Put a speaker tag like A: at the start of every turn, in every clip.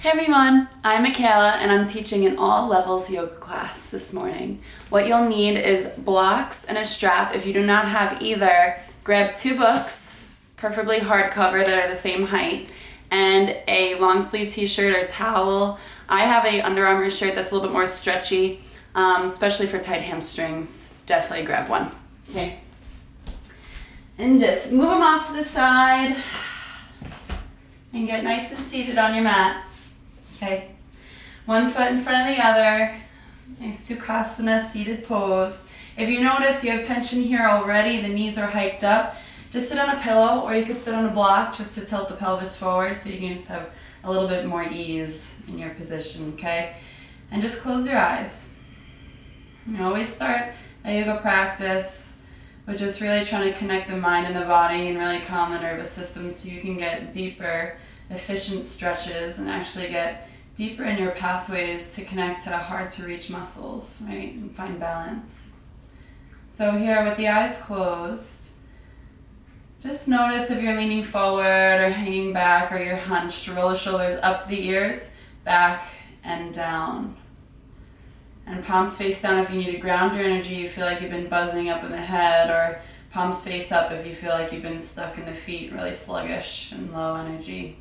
A: Hey everyone, I'm Michaela and I'm teaching an all levels yoga class this morning. What you'll need is blocks and a strap. If you do not have either, grab 2 books, preferably hardcover that are the same height, and a long sleeve t-shirt or towel. I have a Under Armour shirt that's a little bit more stretchy, especially for tight hamstrings. Definitely grab one. Okay. And just move them off to the side and get nice and seated on your mat. Okay, one foot in front of the other, nice Sukhasana seated pose. If you notice you have tension here already, the knees are hiked up, just sit on a pillow or you could sit on a block just to tilt the pelvis forward so you can just have a little bit more ease in your position, okay? And just close your eyes. You always start a yoga practice with just really trying to connect the mind and the body and really calm the nervous system so you can get deeper, efficient stretches and actually get deeper in your pathways to connect to hard to reach muscles, right? And find balance. So here with the eyes closed, just notice if you're leaning forward or hanging back or you're hunched. Roll the shoulders up to the ears, back and down. And palms face down if you need to ground your energy, you feel like you've been buzzing up in the head, or palms face up if you feel like you've been stuck in the feet, really sluggish and low energy.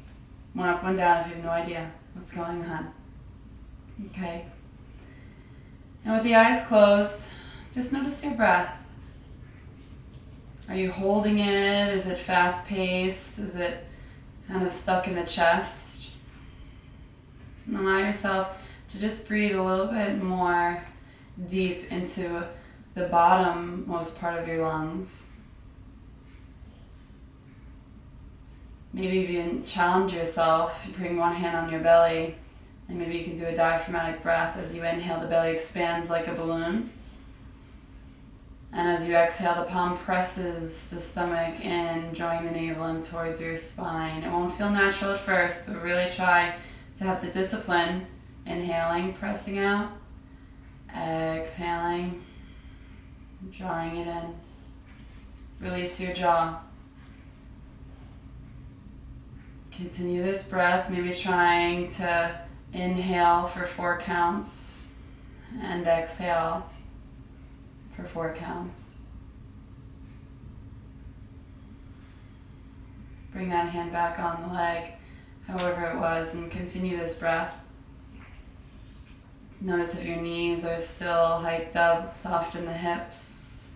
A: One up, one down if you have no idea what's going on. Okay. And with the eyes closed, just notice your breath. Are you holding it? Is it fast paced? Is it kind of stuck in the chest? And allow yourself to just breathe a little bit more deep into the bottommost part of your lungs. Maybe if you challenge yourself, you bring one hand on your belly, and maybe you can do a diaphragmatic breath. As you inhale, the belly expands like a balloon. And as you exhale, the palm presses the stomach in, drawing the navel in towards your spine. It won't feel natural at first, but really try to have the discipline. Inhaling, pressing out. Exhaling, drawing it in. Release your jaw. Continue this breath, maybe trying to inhale for 4 counts and exhale for 4 counts. Bring that hand back on the leg, however it was, and continue this breath. Notice if your knees are still hiked up, soften the hips,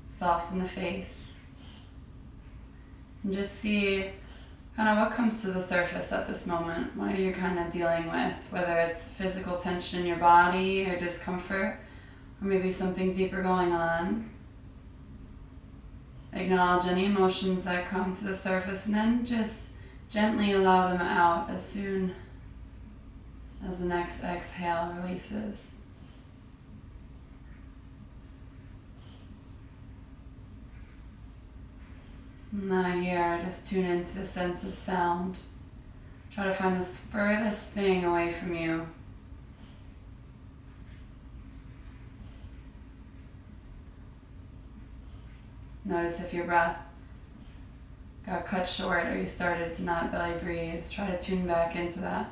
A: soften the face, and just see kind of what comes to the surface at this moment. What are you kind of dealing with? Whether it's physical tension in your body or discomfort, or maybe something deeper going on. Acknowledge any emotions that come to the surface and then just gently allow them out as soon as the next exhale releases. Now here, just tune into the sense of sound. Try to find this furthest thing away from you. Notice if your breath got cut short or you started to not belly breathe. Try to tune back into that.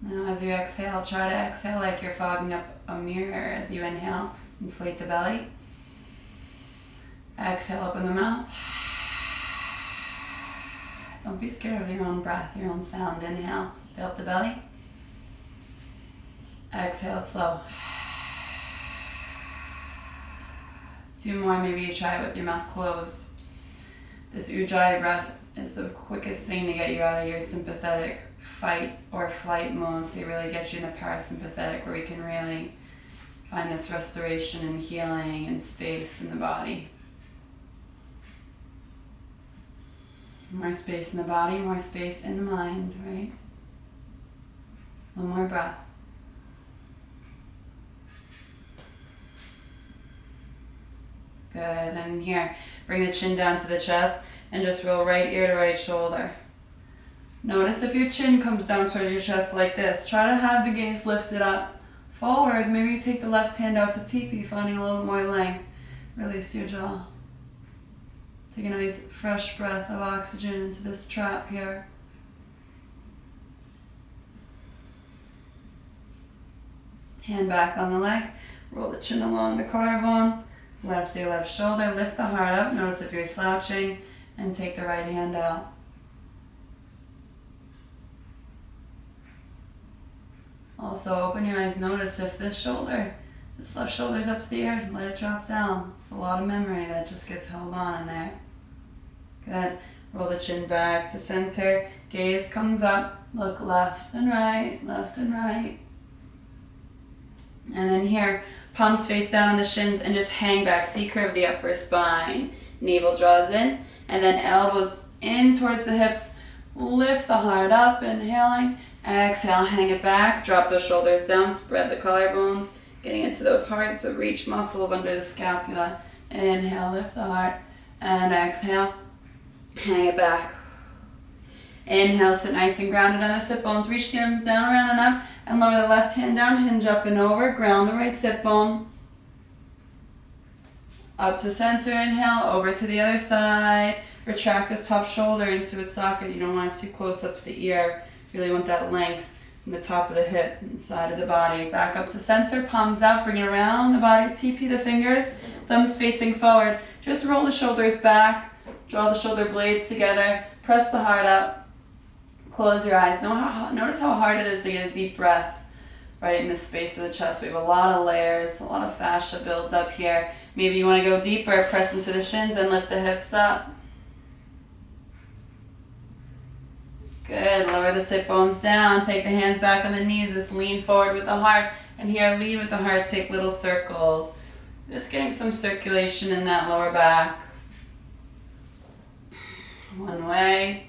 A: Now as you exhale, try to exhale like you're fogging up a mirror. As you inhale, inflate the belly. Exhale, open the mouth. Don't be scared of your own breath, your own sound. Inhale, fill up the belly. Exhale it slow. 2 more, maybe you try it with your mouth closed. This Ujjayi breath is the quickest thing to get you out of your sympathetic fight or flight mode, to really get you in the parasympathetic, where we can really find this restoration and healing and space in the body. More space in the body, more space in the mind, right? One more breath. Good, and here, bring the chin down to the chest and just roll right ear to right shoulder. Notice if your chin comes down toward your chest like this. Try to have the gaze lifted up forwards. Maybe you take the left hand out to teepee, finding a little more length. Release your jaw. Take a nice fresh breath of oxygen into this trap here. Hand back on the leg. Roll the chin along the collarbone. Left ear, left shoulder. Lift the heart up. Notice if you're slouching. And take the right hand out. Also open your eyes. Notice if this left shoulder's up to the ear, let it drop down. It's a lot of memory that just gets held on in there. Good. Roll the chin back to center. Gaze comes up. Look left and right, left and right. And then here, palms face down on the shins and just hang back. C-curve the upper spine. Navel draws in. And then elbows in towards the hips. Lift the heart up, inhaling. Exhale, hang it back. Drop those shoulders down. Spread the collarbones. Getting into those hard to reach muscles under the scapula. Inhale, lift the heart. And exhale, hang it back. Inhale, sit nice and grounded on the sit bones. Reach the arms down, around and up. And lower the left hand down. Hinge up and over. Ground the right sit bone. Up to center, inhale, over to the other side. Retract this top shoulder into its socket. You don't want it too close up to the ear. You really want that length from the top of the hip and the side of the body. Back up to center, palms out, bring it around the body. TP the fingers, thumbs facing forward. Just roll the shoulders back. Draw the shoulder blades together. Press the heart up. Close your eyes. Notice how hard it is to get a deep breath right in the space of the chest. We have a lot of layers, a lot of fascia builds up here. Maybe you want to go deeper, press into the shins and lift the hips up. Good, lower the sit bones down, take the hands back on the knees, just lean forward with the heart. And here, lead with the heart, take little circles. Just getting some circulation in that lower back. One way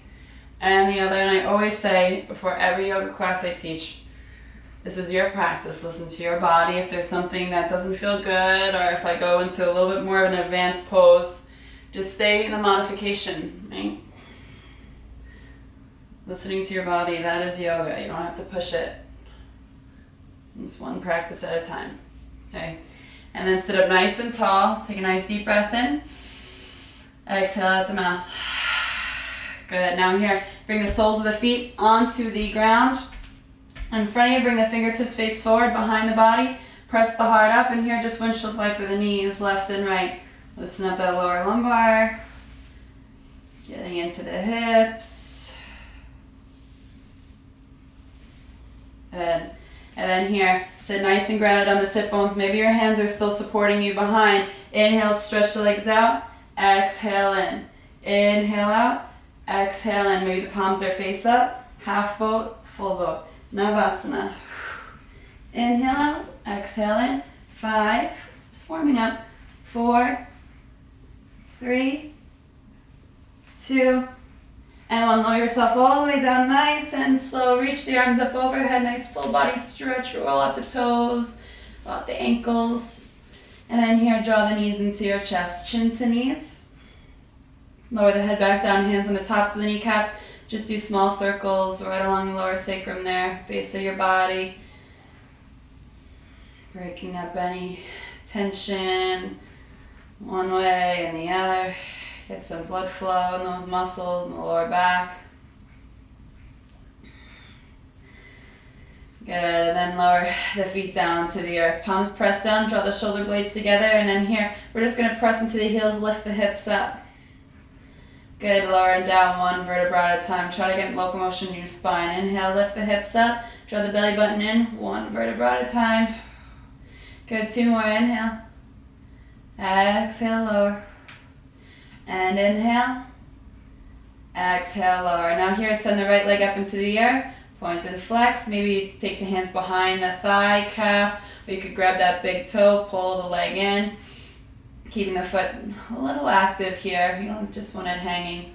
A: and the other. And I always say, before every yoga class I teach, this is your practice. Listen to your body. If there's something that doesn't feel good, or if I go into a little bit more of an advanced pose, just stay in the modification, right? Listening to your body, that is yoga. You don't have to push it. It's one practice at a time, okay? And then sit up nice and tall. Take a nice deep breath in. Exhale out the mouth. Good. Now here, bring the soles of the feet onto the ground. In front of you, bring the fingertips face forward behind the body. Press the heart up, and here just windshield wiper the knees left and right. Loosen up that lower lumbar. Getting into the hips. Good. And then here, sit nice and grounded on the sit bones. Maybe your hands are still supporting you behind. Inhale, stretch the legs out. Exhale in. Inhale out. Exhale in. Maybe the palms are face up. Half boat, full boat. Navasana. Inhale out. Exhale in. 5. Just warming up. 4. 3. 2. And 1. Lower yourself all the way down nice and slow. Reach the arms up overhead. Nice full body stretch. Roll out the toes. Roll out the ankles. And then here, draw the knees into your chest. Chin to knees. Lower the head back down. Hands on the tops of the kneecaps. Just do small circles right along the lower sacrum there. Base of your body. Breaking up any tension one way and the other. Get some blood flow in those muscles in the lower back. Good, and then lower the feet down to the earth. Palms press down, draw the shoulder blades together, and then here, we're just going to press into the heels, lift the hips up. Good, lower and down, 1 vertebra at a time. Try to get locomotion in your spine. Inhale, lift the hips up, draw the belly button in, 1 vertebra at a time. Good, 2 more, inhale. Exhale, lower. And inhale. Exhale, lower. Now here, send the right leg up into the air. Point and flex. Maybe take the hands behind the thigh, calf, or you could grab that big toe, pull the leg in. Keeping the foot a little active here. You don't just want it hanging.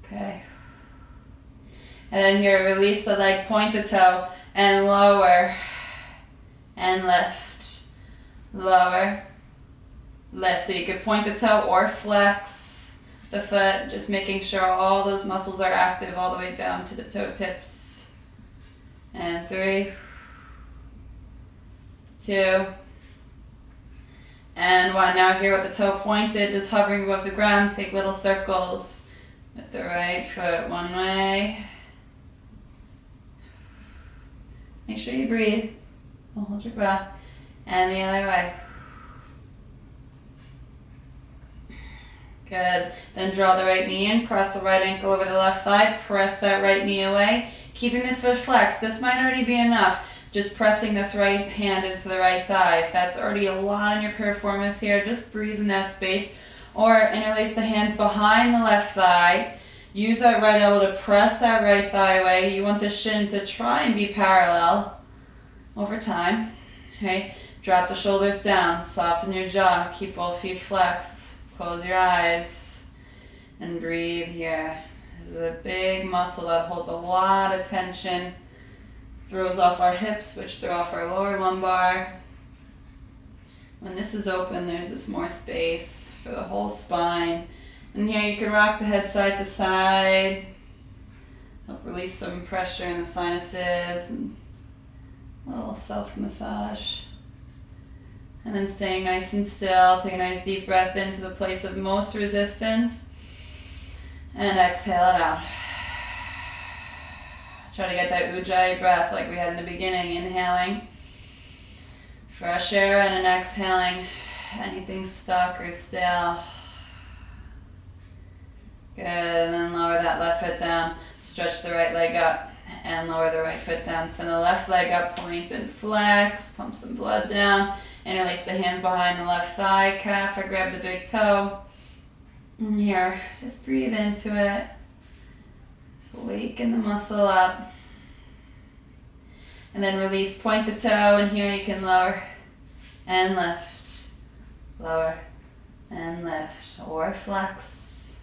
A: Okay. And then here, release the leg, point the toe, and lower. And lift. Lower. Lift. So you could point the toe or flex the foot, just making sure all those muscles are active all the way down to the toe tips. And 3, 2, And one. Now here with the toe pointed, just hovering above the ground, take little circles with the right foot one way. Make sure you breathe. Don't hold your breath. And the other way. Good. Then draw the right knee in, cross the right ankle over the left thigh, press that right knee away, keeping this foot flexed. This might already be enough. Just pressing this right hand into the right thigh. If that's already a lot on your piriformis here, just breathe in that space. Or interlace the hands behind the left thigh. Use that right elbow to press that right thigh away. You want the shin to try and be parallel over time. Okay? Drop the shoulders down, soften your jaw, keep both feet flexed. Close your eyes and breathe here. This is a big muscle that holds a lot of tension. Throws off our hips, which throw off our lower lumbar. When this is open, there's just more space for the whole spine. And here you can rock the head side to side. Help release some pressure in the sinuses. And a little self-massage. And then staying nice and still, take a nice deep breath into the place of most resistance. And exhale it out. Try to get that ujjayi breath like we had in the beginning. Inhaling. Fresh air in and exhaling. Anything stuck or stale. Good, and then lower that left foot down. Stretch the right leg up and lower the right foot down. Send the left leg up, point and flex. Pump some blood down. Interlace the hands behind the left thigh calf or grab the big toe. And here, just breathe into it. Just waken the muscle up. And then release, point the toe, and here you can lower and lift. Lower and lift, or flex.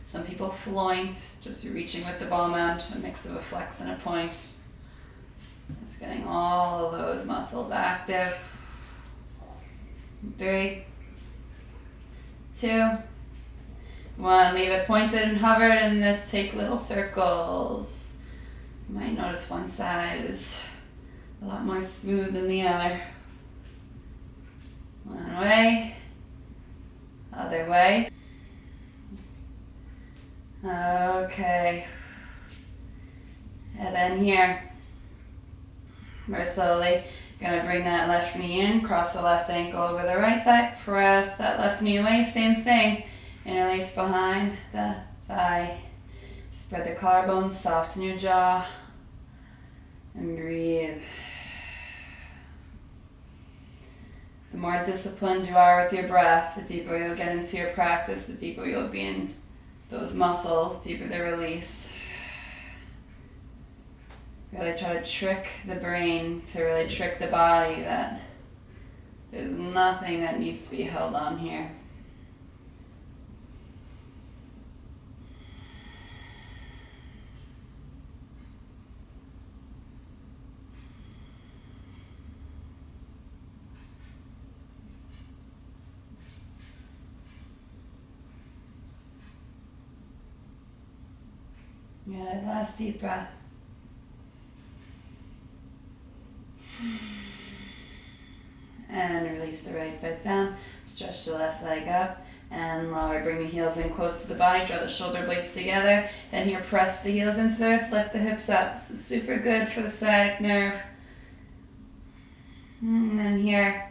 A: Some people floint, just reaching with the ball mount, a mix of a flex and a point. Just getting all of those muscles active. 3, 2, 1. Leave it pointed and hovered, and let's take little circles. You might notice one side is a lot more smooth than the other. One way, other way. Okay. And then here, very slowly, gonna bring that left knee in, cross the left ankle over the right thigh, press that left knee away, same thing. Interlace behind the thigh. Spread the collarbones, soften your jaw, and breathe. The more disciplined you are with your breath, the deeper you'll get into your practice, the deeper you'll be in those muscles, deeper the release. Really try to trick the brain, to really trick the body that there's nothing that needs to be held on here. Good, last deep breath. And release the right foot down, stretch the left leg up and lower. Bring the heels in close to the body, draw the shoulder blades together. Then here, press the heels into the earth, lift the hips up. This is super good for the sciatic nerve. And then here,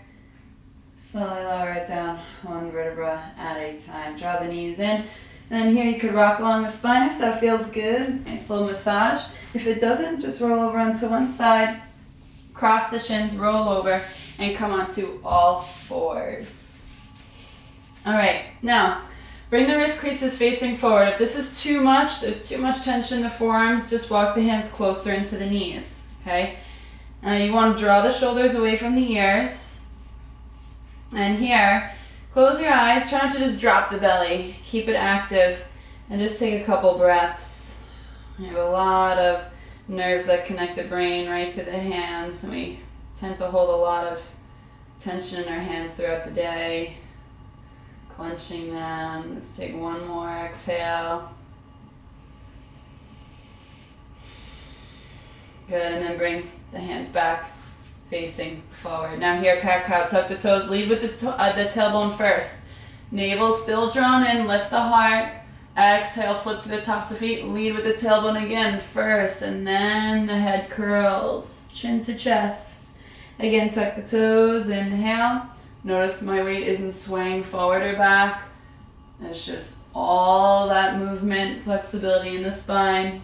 A: slowly lower it down, one vertebra at a time. Draw the knees in. And then here you could rock along the spine if that feels good. Nice little massage. If it doesn't, just roll over onto one side. Cross the shins, roll over, and come onto all fours. All right, now bring the wrist creases facing forward. If this is too much, there's too much tension in the forearms, just walk the hands closer into the knees, okay? You want to draw the shoulders away from the ears. And here, close your eyes, try not to just drop the belly, keep it active, and just take a couple breaths. We have a lot of nerves that connect the brain right to the hands, and we tend to hold a lot of tension in our hands throughout the day, clenching them. Let's take one more exhale. Good, and then bring the hands back facing forward. Now here, cat-cow, tuck the toes, lead with the tailbone first. Navel still drawn in, lift the heart. Exhale, flip to the tops of the feet, lead with the tailbone again first, and then the head curls, chin to chest. Again, tuck the toes, inhale. Notice my weight isn't swaying forward or back. It's just all that movement, flexibility in the spine.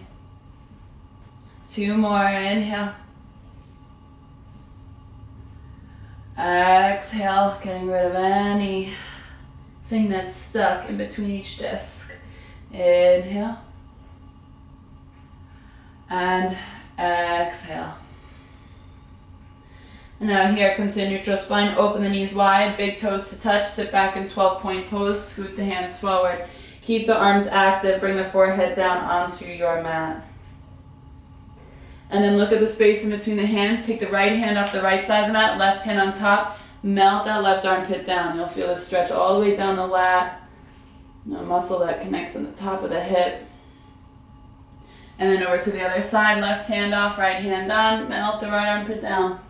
A: 2 more, inhale. Exhale, getting rid of anything that's stuck in between each disc. Inhale. And exhale. And now here, come to a neutral spine, open the knees wide, big toes to touch, sit back in 12-point pose, scoot the hands forward. Keep the arms active, bring the forehead down onto your mat. And then look at the space in between the hands, take the right hand off the right side of the mat, left hand on top, melt that left armpit down. You'll feel a stretch all the way down the lat, a muscle that connects on the top of the hip. And then over to the other side, left hand off, right hand on, melt the right armpit down.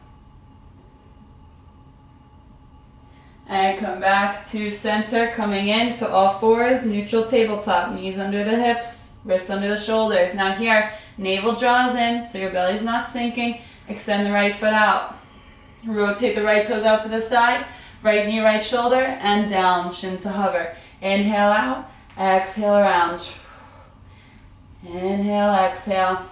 A: And come back to center, coming in to all fours, neutral tabletop, knees under the hips, wrists under the shoulders. Now here, navel draws in, so your belly's not sinking. Extend the right foot out. Rotate the right toes out to the side, right knee, right shoulder, and down, chin to hover. Inhale out, exhale around. Inhale, exhale.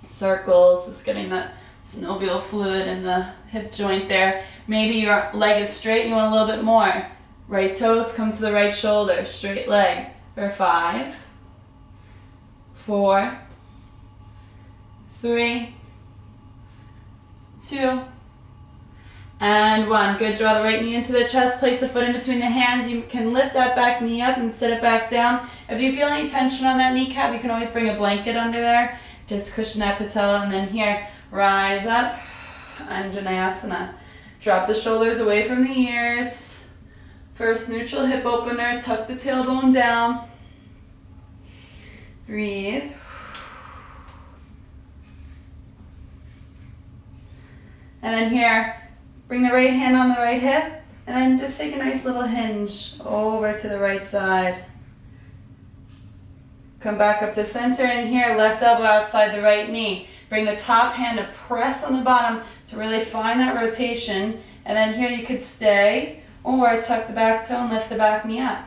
A: Circles, just getting that synovial fluid in the hip joint there. Maybe your leg is straight, you want a little bit more. Right toes come to the right shoulder, straight leg. For 5, 4, 3, 2, and 1. Good, draw the right knee into the chest, place the foot in between the hands. You can lift that back knee up and sit it back down. If you feel any tension on that kneecap, you can always bring a blanket under there. Just cushion that patella, and then here, rise up, Anjaneyasana. Drop the shoulders away from the ears. First neutral hip opener, tuck the tailbone down. Breathe. And then here, bring the right hand on the right hip, and then just take a nice little hinge over to the right side. Come back up to center, and here, left elbow outside the right knee. Bring the top hand to press on the bottom to really find that rotation. And then here you could stay or tuck the back toe and lift the back knee up.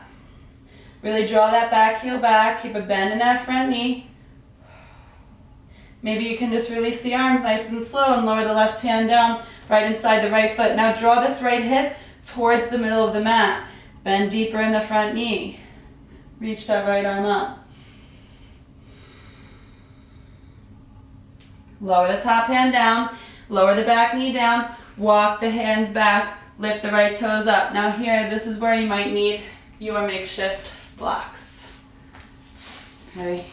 A: Really draw that back heel back. Keep a bend in that front knee. Maybe you can just release the arms nice and slow and lower the left hand down right inside the right foot. Now draw this right hip towards the middle of the mat. Bend deeper in the front knee. Reach that right arm up. Lower the top hand down, lower the back knee down, walk the hands back, lift the right toes up. Now here, this is where you might need your makeshift blocks. Okay.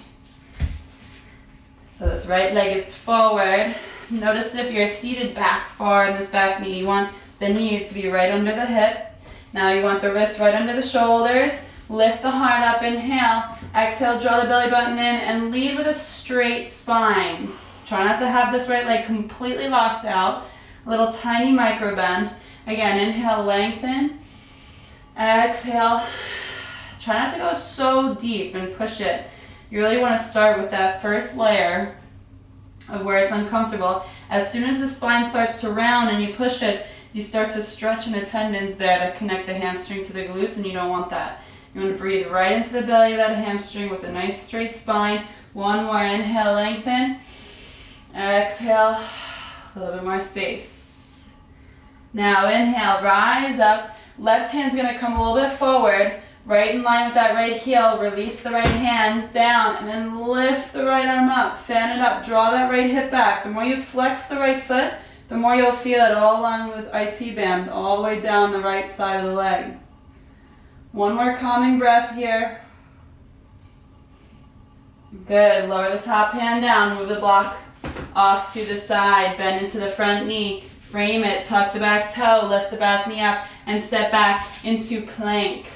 A: So this right leg is forward. Notice if you're seated back far in this back knee, you want the knee to be right under the hip. Now you want the wrist right under the shoulders. Lift the heart up, inhale. Exhale, draw the belly button in and lead with a straight spine. Try not to have this right leg completely locked out. A little tiny micro bend. Again, inhale, lengthen. Exhale. Try not to go so deep and push it. You really want to start with that first layer of where it's uncomfortable. As soon as the spine starts to round and you push it, you start to stretch in the tendons there that connect the hamstring to the glutes, and you don't want that. You want to breathe right into the belly of that hamstring with a nice straight spine. 1 more, inhale, lengthen. Exhale, a little bit more space. Now inhale, rise up. Left hand's gonna come a little bit forward, right in line with that right heel. Release the right hand down and then lift the right arm up. Fan it up, draw that right hip back. The more you flex the right foot, the more you'll feel it all along with RYT band, all the way down the right side of the leg. 1 more calming breath here. Good, lower the top hand down, move the block off to the side, bend into the front knee, frame it, tuck the back toe, lift the back knee up, and step back into plank.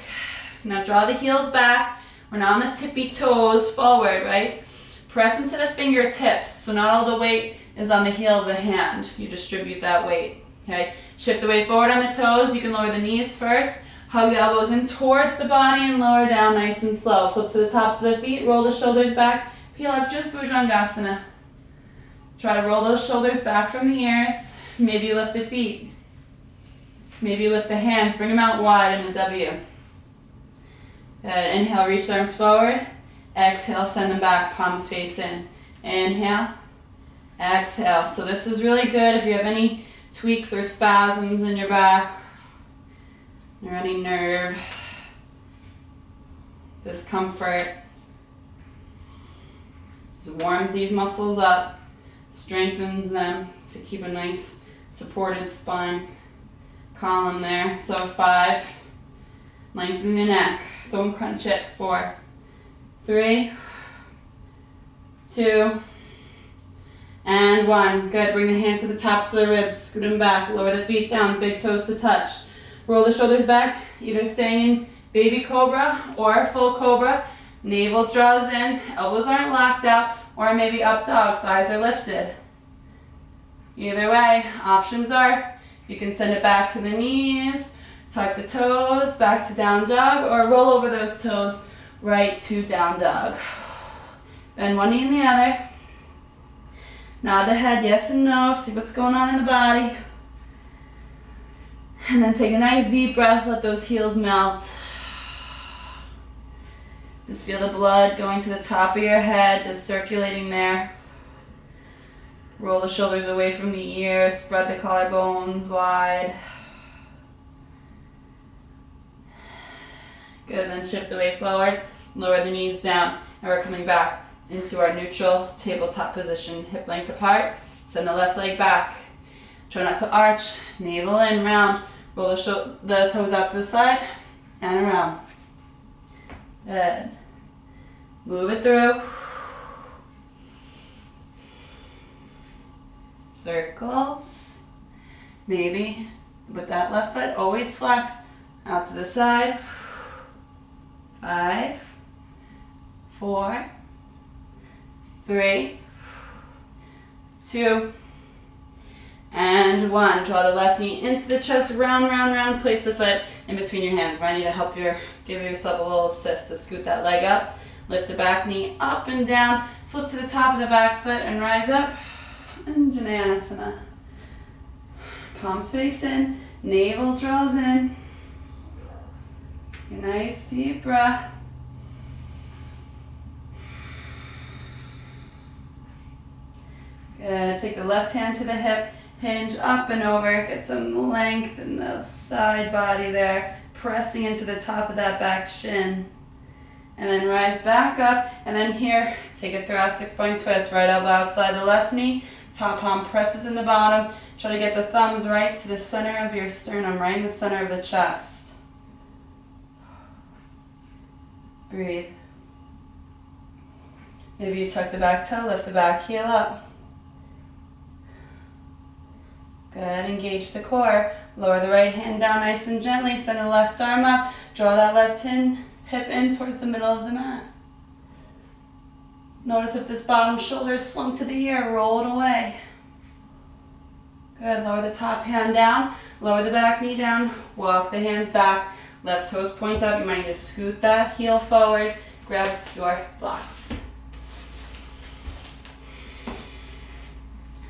A: Now draw the heels back. We're now on the tippy toes forward, right? Press into the fingertips, so not all the weight is on the heel of the hand. You distribute that weight, okay? Shift the weight forward on the toes. You can lower the knees first. Hug the elbows in towards the body and lower down nice and slow. Flip to the tops of the feet, roll the shoulders back, peel up, just Bhujangasana. Try to roll those shoulders back from the ears. Maybe you lift the feet. Maybe you lift the hands, bring them out wide in the W. Good, inhale, reach the arms forward. Exhale, send them back, palms face in. Inhale, exhale. So this is really good if you have any tweaks or spasms in your back, or any nerve discomfort. Just warms these muscles up, strengthens them to keep a nice supported spine column there. So 5, lengthen the neck, don't crunch it. 4, 3, 2, and 1. Good, bring the hands to the tops of the ribs, scoot them back, lower the feet down, big toes to touch. Roll the shoulders back, either staying in baby cobra or full cobra. Navel draws in, elbows aren't locked out, or maybe up dog, thighs are lifted. Either way, options are, you can send it back to the knees, tuck the toes, back to down dog, or roll over those toes right to down dog. Bend one knee and the other. Nod the head yes and no, see what's going on in the body. And then take a nice deep breath, let those heels melt. Just feel the blood going to the top of your head, just circulating there. Roll the shoulders away from the ears, spread the collarbones wide. Good, then shift the weight forward, lower the knees down, and we're coming back into our neutral tabletop position. Hip length apart, send the left leg back. Try not to arch, navel in, round. Roll the toes out to the side and around. Good. Move it through. Circles. Maybe with that left foot, always flex out to the side. 5, 4, 3, 2, and 1. Draw the left knee into the chest, round, round, round. Place the foot in between your hands. Might need to help give yourself a little assist to scoot that leg up. Lift the back knee up and down. Flip to the top of the back foot and rise up. And Janayasana. Palms face in, navel draws in. A nice deep breath. Good. Take the left hand to the hip. Hinge up and over, get some length in the side body there, pressing into the top of that back shin. And then rise back up, and then here, take a thoracic spine twist, right elbow outside the left knee, top palm presses in the bottom. Try to get the thumbs right to the center of your sternum, right in the center of the chest. Breathe. Maybe you tuck the back toe, lift the back heel up. Good, engage the core. Lower the right hand down nice and gently. Send the left arm up. Draw that left hip in towards the middle of the mat. Notice if this bottom shoulder is slumped to the ear, roll it away. Good, lower the top hand down. Lower the back knee down. Walk the hands back. Left toes point up. You might need to scoot that heel forward. Grab your blocks.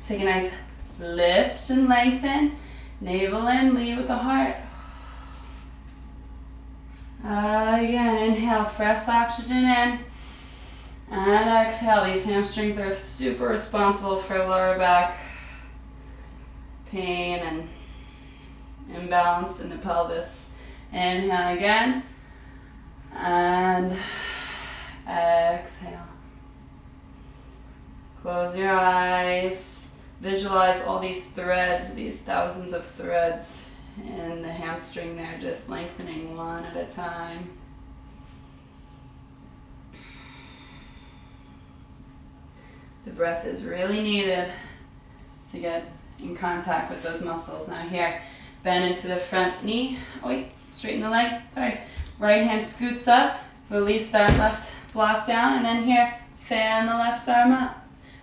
A: Take a nice lift and lengthen. Navel in, lead with the heart. Again, inhale, fresh oxygen in. And exhale. These hamstrings are super responsible for lower back pain and imbalance in the pelvis. Inhale again. And exhale. Close your eyes. Visualize all these threads, these thousands of threads in the hamstring there, just lengthening one at a time. The breath is really needed to get in contact with those muscles. Now here, bend into the front knee. Oh wait, straighten the leg. Sorry. Right hand scoots up, release that left block down, and then here, fan the left arm up.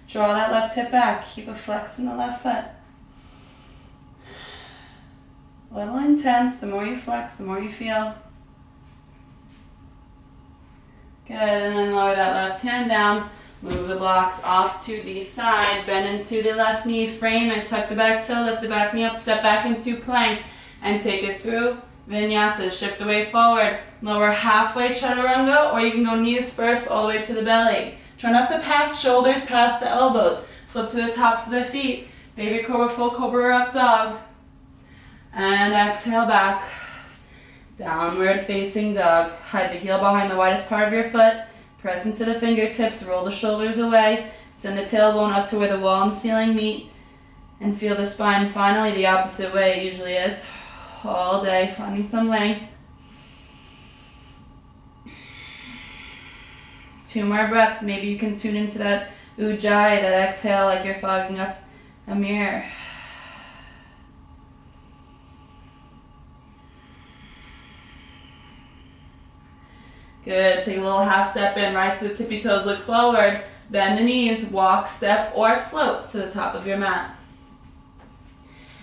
A: Draw that left hip back. Keep a flex in the left foot. A little intense. The more you flex, the more you feel. Good, and then lower that left hand down. Move the blocks off to the side. Bend into the left knee. Frame it. Tuck the back toe. Lift the back knee up. Step back into plank. And take it through vinyasa. Shift the weight forward. Lower halfway chaturanga, or you can go knees first all the way to the belly. Try not to pass shoulders past the elbows. Flip to the tops of the feet. Baby cobra, full cobra, or up dog. And exhale back. Downward facing dog. Hide the heel behind the widest part of your foot. Press into the fingertips. Roll the shoulders away. Send the tailbone up to where the wall and ceiling meet. And feel the spine finally the opposite way it usually is. All day, finding some length. 2 more breaths. Maybe you can tune into that ujjayi, that exhale like you're fogging up a mirror. Good. Take a little half step in. Rise to the tippy toes. Look forward. Bend the knees. Walk, step, or float to the top of your mat.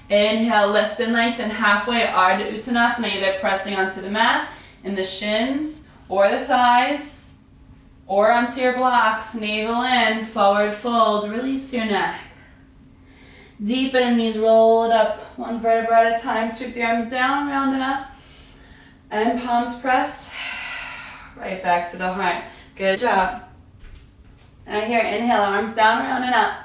A: Inhale, lift and lengthen halfway, Ardha Uttanasana, either pressing onto the mat in the shins or the thighs or onto your blocks. Navel in, forward fold, release your neck. Deepen in these, roll it up, 1 vertebra at a time. Sweep the arms down, round it up, and palms press right back to the heart. Good job. Now here, inhale, arms down, round and up.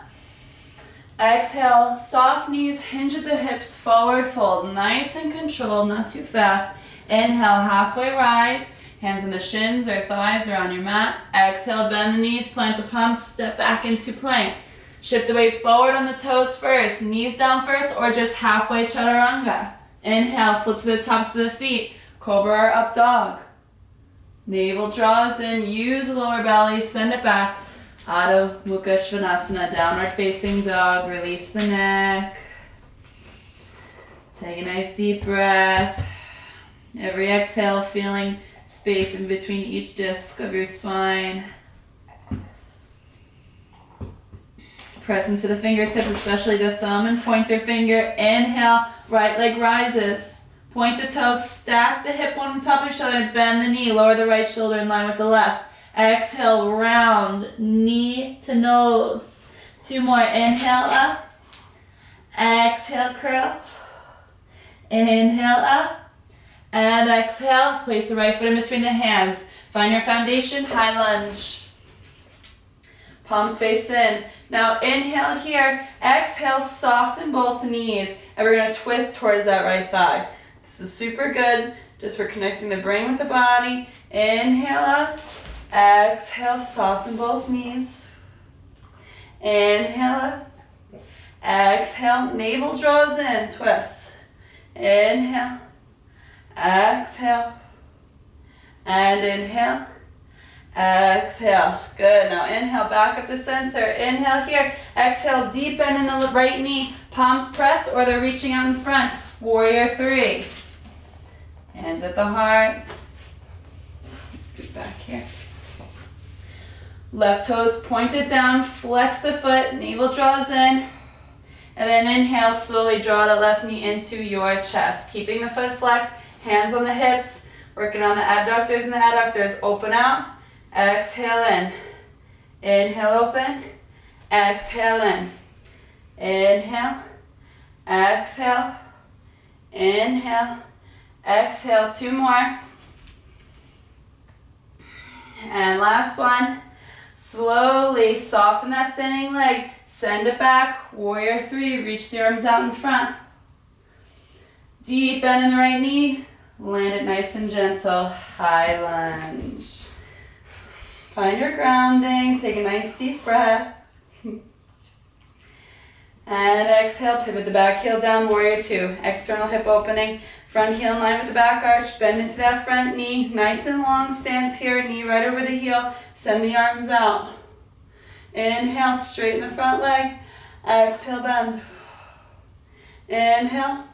A: Exhale, soft knees, hinge at the hips, forward fold. Nice and controlled, not too fast. Inhale, halfway rise. Hands on the shins or thighs or on your mat. Exhale, bend the knees, plant the palms, step back into plank. Shift the weight forward on the toes first. Knees down first or just halfway chaturanga. Inhale, flip to the tops of the feet. Cobra or up dog. Navel draws in, use the lower belly, send it back. Adho Mukha Svanasana, downward facing dog. Release the neck. Take a nice deep breath. Every exhale, feeling space in between each disc of your spine. Press into the fingertips, especially the thumb and pointer finger. Inhale, right leg rises. Point the toes, stack the hip one on top of each other, bend the knee, lower the right shoulder in line with the left. Exhale, round, knee to nose. 2 more, inhale up. Exhale, curl. Inhale up. And exhale, place the right foot in between the hands. Find your foundation, high lunge. Palms face in. Now inhale here, exhale, soften both knees. And we're gonna twist towards that right thigh. This is super good, just for connecting the brain with the body. Inhale up. Exhale, soften both knees. Inhale up. Exhale, navel draws in, twist. Inhale. Exhale. And inhale. Exhale. Good. Now inhale, back up to center. Inhale here. Exhale, deep bend in the right knee. Palms press or they're reaching out in front. Warrior 3. Hands at the heart. Scoot back here. Left toes pointed down, flex the foot, navel draws in, and then inhale, slowly draw the left knee into your chest. Keeping the foot flexed, hands on the hips, working on the abductors and the adductors. Open out, exhale in. Inhale, open, exhale in. Inhale, exhale, inhale, exhale. 2 more. And last one. Slowly soften that standing leg, send it back, warrior 3, reach the arms out in front. Deep bend in the right knee, land it nice and gentle, high lunge. Find your grounding, take a nice deep breath. And exhale, pivot the back heel down, warrior 2. External hip opening, front heel in line with the back arch, bend into that front knee, nice and long stance here, knee right over the heel, send the arms out. Inhale, straighten the front leg, exhale, bend. Inhale,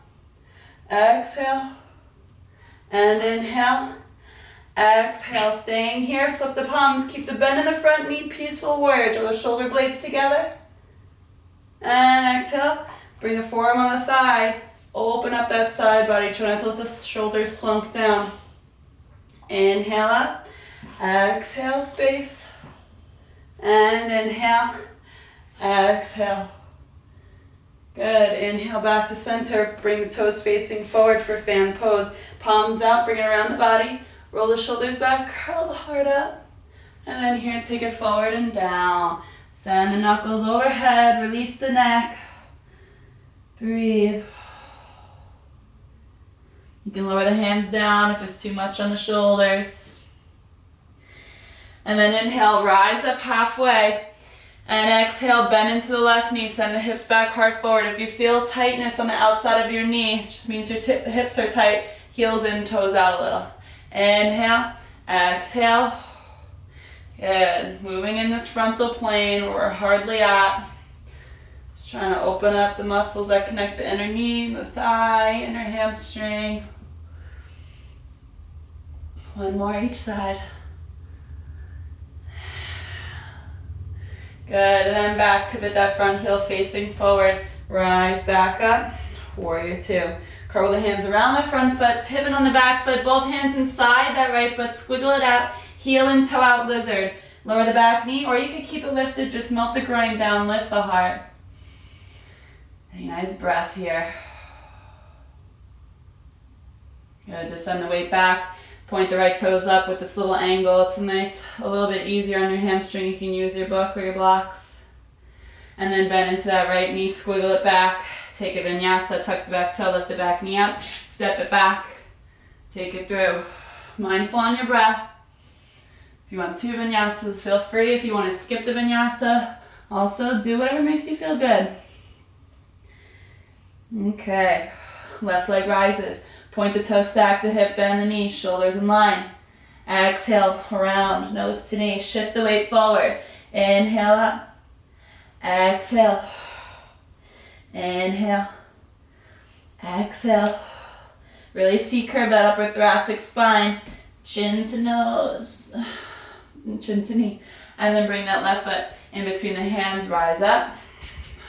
A: exhale, and inhale, Exhale, staying here. Flip the palms. Keep the bend in the front knee. Peaceful warrior. Draw the shoulder blades together. And exhale. Bring the forearm on the thigh. Open up that side body. Try not to let the shoulders slump down. Inhale up. Exhale, space. And inhale. Exhale. Good. Inhale back to center. Bring the toes facing forward for fan pose. Palms out. Bring it around the body. Roll the shoulders back. Curl the heart up. And then here, take it forward and down. Send the knuckles overhead. Release the neck. Breathe. You can lower the hands down if it's too much on the shoulders. And then inhale, rise up halfway. And exhale, bend into the left knee. Send the hips back, heart forward. If you feel tightness on the outside of your knee, it just means your hips are tight. Heels in, toes out a little. Inhale, exhale. Good. Moving in this frontal plane where we're hardly at. Just trying to open up the muscles that connect the inner knee, the thigh, inner hamstring. One more each side. Good, and then back, pivot that front heel facing forward. Rise back up, warrior two. Curl the hands around the front foot, pivot on the back foot, both hands inside that right foot, squiggle it out, heel and toe out lizard. Lower the back knee, or you could keep it lifted, just melt the groin down, lift the heart. A nice breath here. Good, descend the weight back. Point the right toes up with this little angle. It's a little bit easier on your hamstring. You can use your book or your blocks. And then bend into that right knee, squiggle it back. Take a vinyasa, tuck the back toe, lift the back knee up. Step it back. Take it through. Mindful on your breath. If you want 2 vinyasas, feel free. If you want to skip the vinyasa, also do whatever makes you feel good. Okay, left leg rises. Point the toe, stack the hip, bend the knee, shoulders in line. Exhale, around, nose to knee. Shift the weight forward. Inhale up. Exhale. Inhale. Exhale. Really C-curve that upper thoracic spine. Chin to nose. Chin to knee. And then bring that left foot in between the hands. Rise up.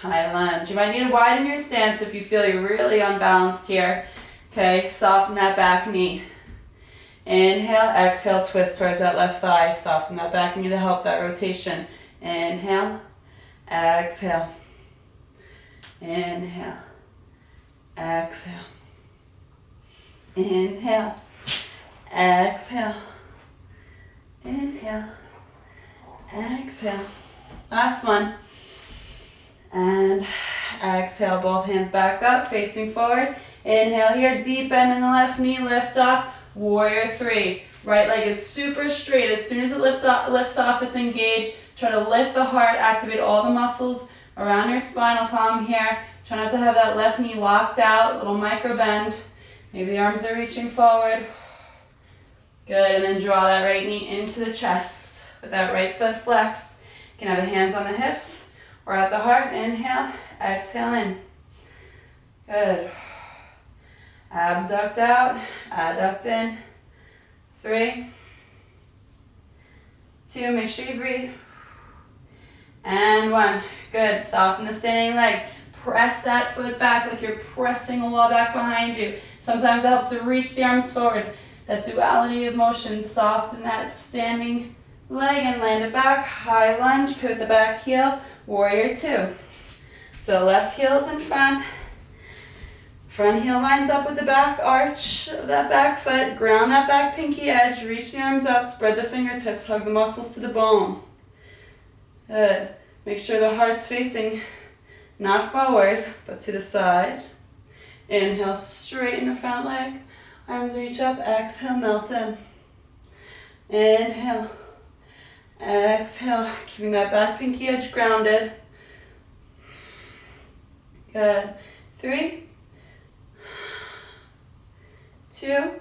A: High lunge. You might need to widen your stance if you feel you're really unbalanced here. Okay, soften that back knee. Inhale, exhale, twist towards that left thigh. Soften that back knee to help that rotation. Inhale, exhale. Inhale, exhale. Inhale, exhale. Inhale, exhale. Last one. And exhale, both hands back up, facing forward. Inhale here, deep bend in the left knee, lift off, warrior three. Right leg is super straight. As soon as it lifts off, it's engaged. Try to lift the heart, activate all the muscles around your spinal column here. Try not to have that left knee locked out, little micro bend. Maybe the arms are reaching forward. Good, and then draw that right knee into the chest with that right foot flexed. You can have the hands on the hips or at the heart. Inhale, exhale in. Good. Abduct out, adduct in. 3, 2, make sure you breathe. And 1. Good. Soften the standing leg. Press that foot back like you're pressing a wall back behind you. Sometimes it helps to reach the arms forward. That duality of motion. Soften that standing leg and land it back. High lunge. Pivot the back heel. Warrior 2. So left heel is in front. Front heel lines up with the back arch of that back foot. Ground that back pinky edge. Reach the arms out. Spread the fingertips. Hug the muscles to the bone. Good. Make sure the heart's facing not forward, but to the side. Inhale, straighten the front leg. Arms reach up. Exhale, melt in. Inhale. Exhale. Keeping that back pinky edge grounded. Good. 3, 2,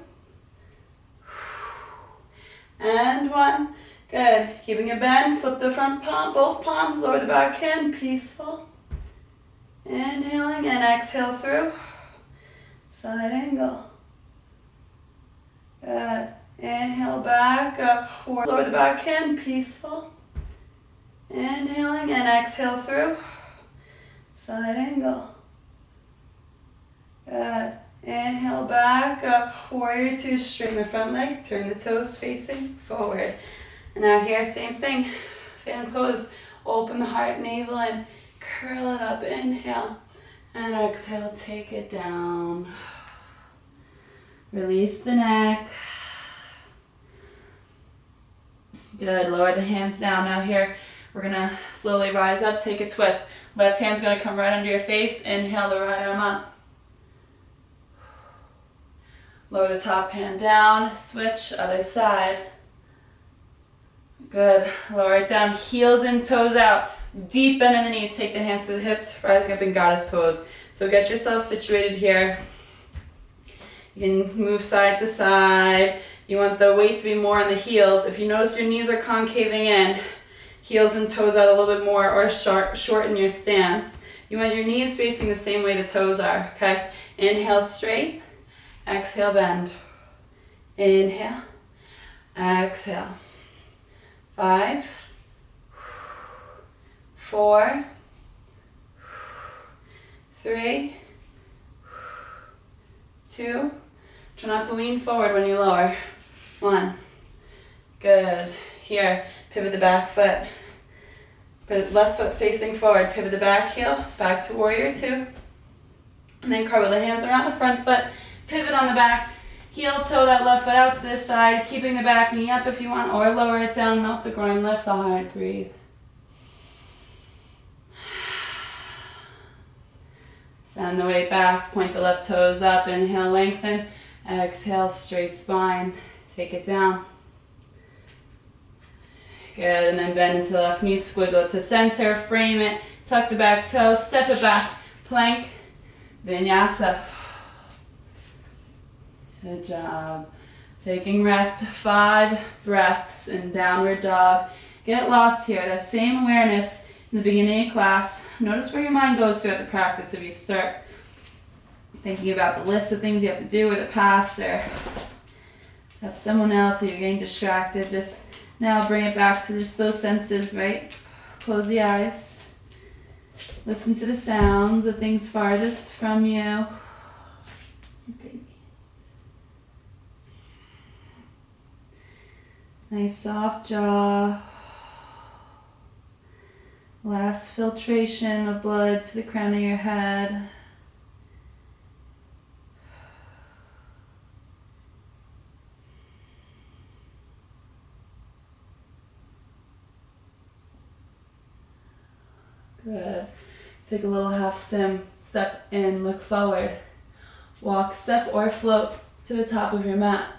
A: and 1. Good. Keeping a bend, flip the front palm, both palms, lower the back hand, peaceful. Inhaling and exhale through. Side angle. Good. Inhale. Inhale, back up. Lower the backhand, peaceful. Inhaling and exhale through. Side angle. Good. Inhale, back up. Warrior two, straighten the front leg. Turn the toes facing forward. And now here, same thing. Fan pose. Open the heart, navel in. Curl it up. Inhale. And exhale, take it down. Release the neck. Good. Lower the hands down. Now here, we're going to slowly rise up, take a twist. Left hand's going to come right under your face. Inhale the right arm up. Lower the top hand down. Switch, other side. Good. Lower it down. Heels and toes out. Deep bend in the knees. Take the hands to the hips. Rising up in goddess pose. So get yourself situated here. You can move side to side. You want the weight to be more on the heels. If you notice your knees are concaving in, heels and toes out a little bit more, or shorten your stance. You want your knees facing the same way the toes are, okay? Inhale straight, exhale bend. Inhale, exhale. 5, 4, 3, 2. Try not to lean forward when you lower. 1. Good. Here, pivot the back foot. Put the left foot facing forward. Pivot the back heel, back to warrior two. And then cartwheel the hands around the front foot. Pivot on the back. Heel toe that left foot out to this side. Keeping the back knee up if you want, or lower it down. Melt the groin, lift the heart. Breathe. Send the weight back. Point the left toes up. Inhale, lengthen. Exhale, straight spine. Take it down. Good, and then bend into the left knee, squiggle to center, frame it, tuck the back toe, step it back, plank, vinyasa. Good job. Taking rest, 5 breaths in downward dog. Get lost here, that same awareness in the beginning of class. Notice where your mind goes throughout the practice. If you start thinking about the list of things you have to do, or the past, or that's someone else, or you're getting distracted, just now bring it back to just those senses, right? Close the eyes. Listen to the sounds, the things farthest from you. Nice soft jaw. Last filtration of blood to the crown of your head. Good. Take a little half step in, look forward. Walk, step, or float to the top of your mat.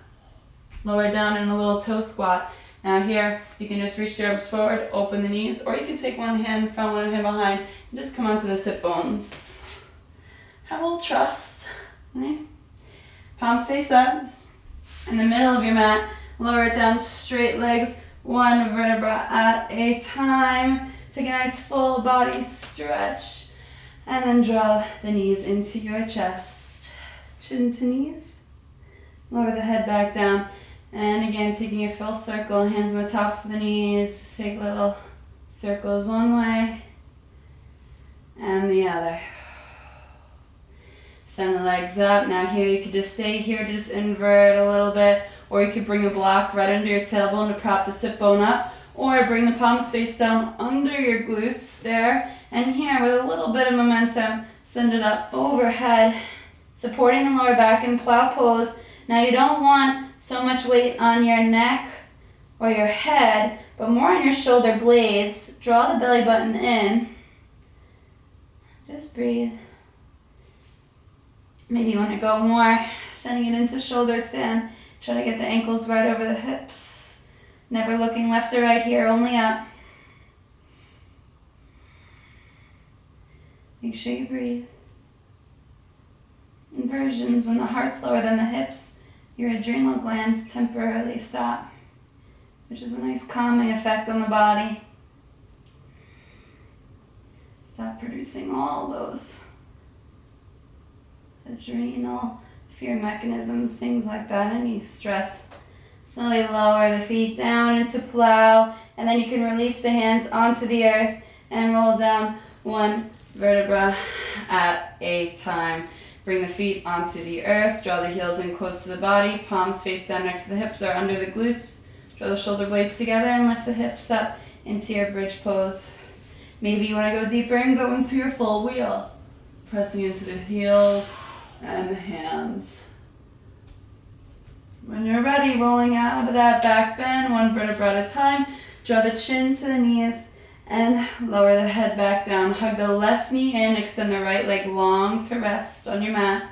A: Lower down in a little toe squat. Now here, you can just reach your arms forward, open the knees, or you can take one hand in front, one hand behind, and just come onto the sit bones. Have a little trust. Right? Palms face up. In the middle of your mat, lower it down, straight legs, one vertebra at a time. Take a nice full body stretch, and then draw the knees into your chest. Chin to knees. Lower the head back down. And again, taking a full circle, hands on the tops of the knees. Take little circles one way and the other. Send the legs up. Now here you could just stay here, just invert a little bit, or you could bring a block right under your tailbone to prop the sit bone up, or bring the palms face down under your glutes there, and here with a little bit of momentum, send it up overhead, supporting the lower back in plow pose. Now you don't want so much weight on your neck or your head, but more on your shoulder blades. Draw the belly button in. Just breathe. Maybe you want to go more, sending it into shoulder stand. Try to get the ankles right over the hips. Never looking left or right here, only up. Make sure you breathe. Inversions, when the heart's lower than the hips, your adrenal glands temporarily stop, which is a nice calming effect on the body. Stop producing all those adrenal fear mechanisms, things like that, any stress. Slowly lower the feet down into plow, and then you can release the hands onto the earth and roll down one vertebra at a time. Bring the feet onto the earth, draw the heels in close to the body, palms face down next to the hips or under the glutes. Draw the shoulder blades together and lift the hips up into your bridge pose. Maybe you want to go deeper and go into your full wheel. Pressing into the heels and the hands. When you're ready, rolling out of that back bend, one vertebra at a time. Draw the chin to the knees and lower the head back down. Hug the left knee in, extend the right leg long to rest on your mat.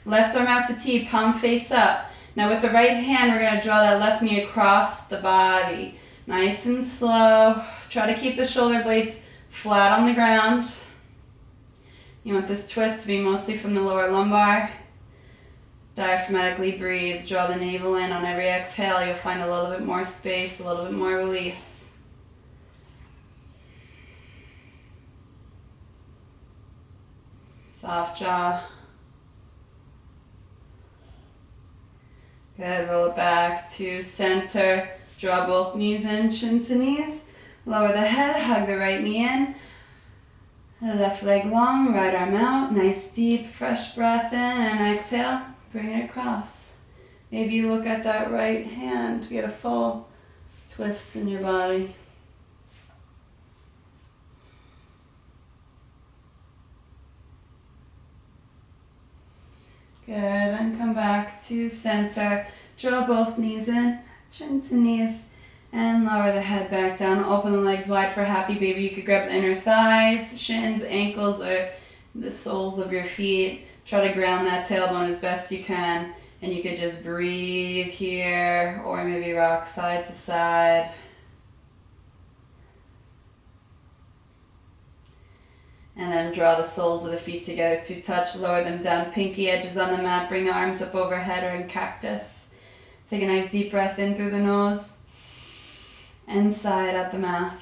A: Left arm out to T, palm face up. Now with the right hand, we're going to draw that left knee across the body. Nice and slow. Try to keep the shoulder blades flat on the ground. You want this twist to be mostly from the lower lumbar. Diaphragmatically breathe. Draw the navel in on every exhale. You'll find a little bit more space, a little bit more release. Soft jaw. Good, roll it back to center. Draw both knees in, chin to knees. Lower the head, hug the right knee in. Left leg long, right arm out. Nice deep, fresh breath in and exhale. Bring it across. Maybe you look at that right hand to get a full twist in your body. Good, and come back to center. Draw both knees in, chin to knees, and lower the head back down. Open the legs wide for happy baby. You could grab the inner thighs, shins, ankles, or the soles of your feet. Try to ground that tailbone as best you can, and you could just breathe here, or maybe rock side to side. And then draw the soles of the feet together to touch, lower them down, pinky edges on the mat, bring the arms up overhead or in cactus. Take a nice deep breath in through the nose and sigh it out the mouth.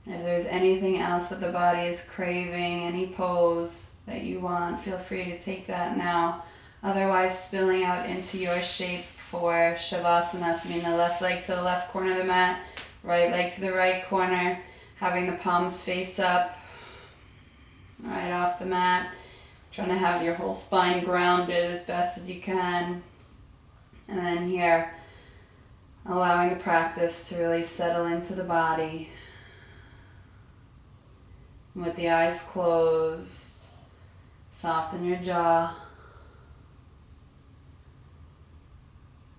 A: And if there's anything else that the body is craving, any pose that you want, feel free to take that now. Otherwise, spilling out into your shape for Shavasana, so meaning the left leg to the left corner of the mat, right leg to the right corner, having the palms face up, right off the mat. Trying to have your whole spine grounded as best as you can. And then here, allowing the practice to really settle into the body. With the eyes closed, soften your jaw.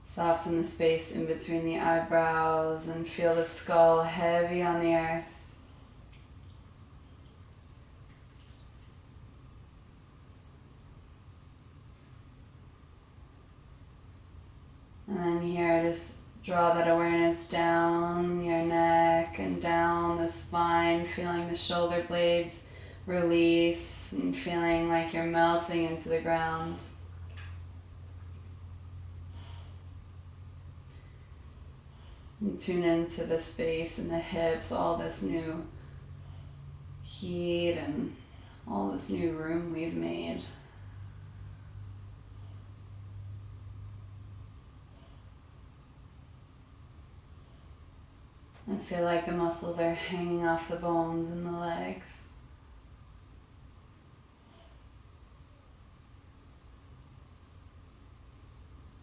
A: Soften the space in between the eyebrows and feel the skull heavy on the earth. And then here, just draw that awareness down your neck and down the spine, feeling the shoulder blades release and feeling like you're melting into the ground. And tune into the space in the hips, all this new heat and all this new room we've made. And feel like the muscles are hanging off the bones in the legs.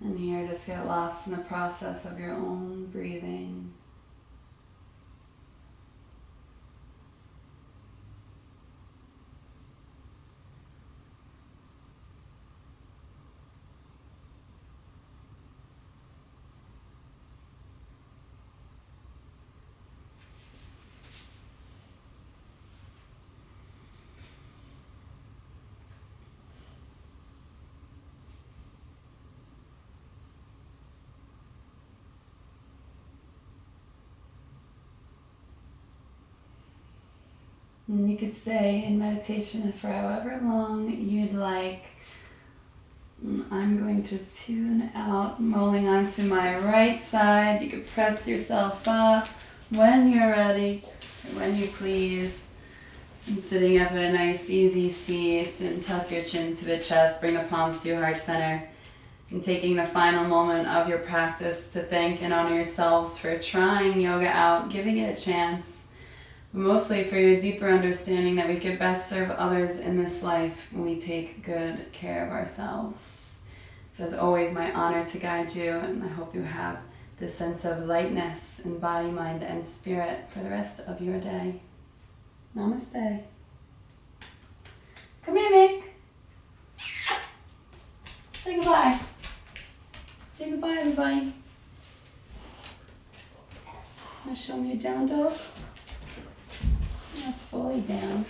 A: And here, just get lost in the process of your own breathing. And you could stay in meditation for however long you'd like. I'm going to tune out, rolling onto my right side. You could press yourself up when you're ready, or when you please. And sitting up at a nice easy seat, and tuck your chin to the chest, bring the palms to your heart center, and taking the final moment of your practice to thank and honor yourselves for trying yoga out, giving it a chance, but mostly for your deeper understanding that we could best serve others in this life when we take good care of ourselves. So as always, my honor to guide you, and I hope you have this sense of lightness in body, mind, and spirit for the rest of your day. Namaste. Come here, Mick. Say goodbye. Say goodbye, everybody. Wanna show me your down dog? That's fully down.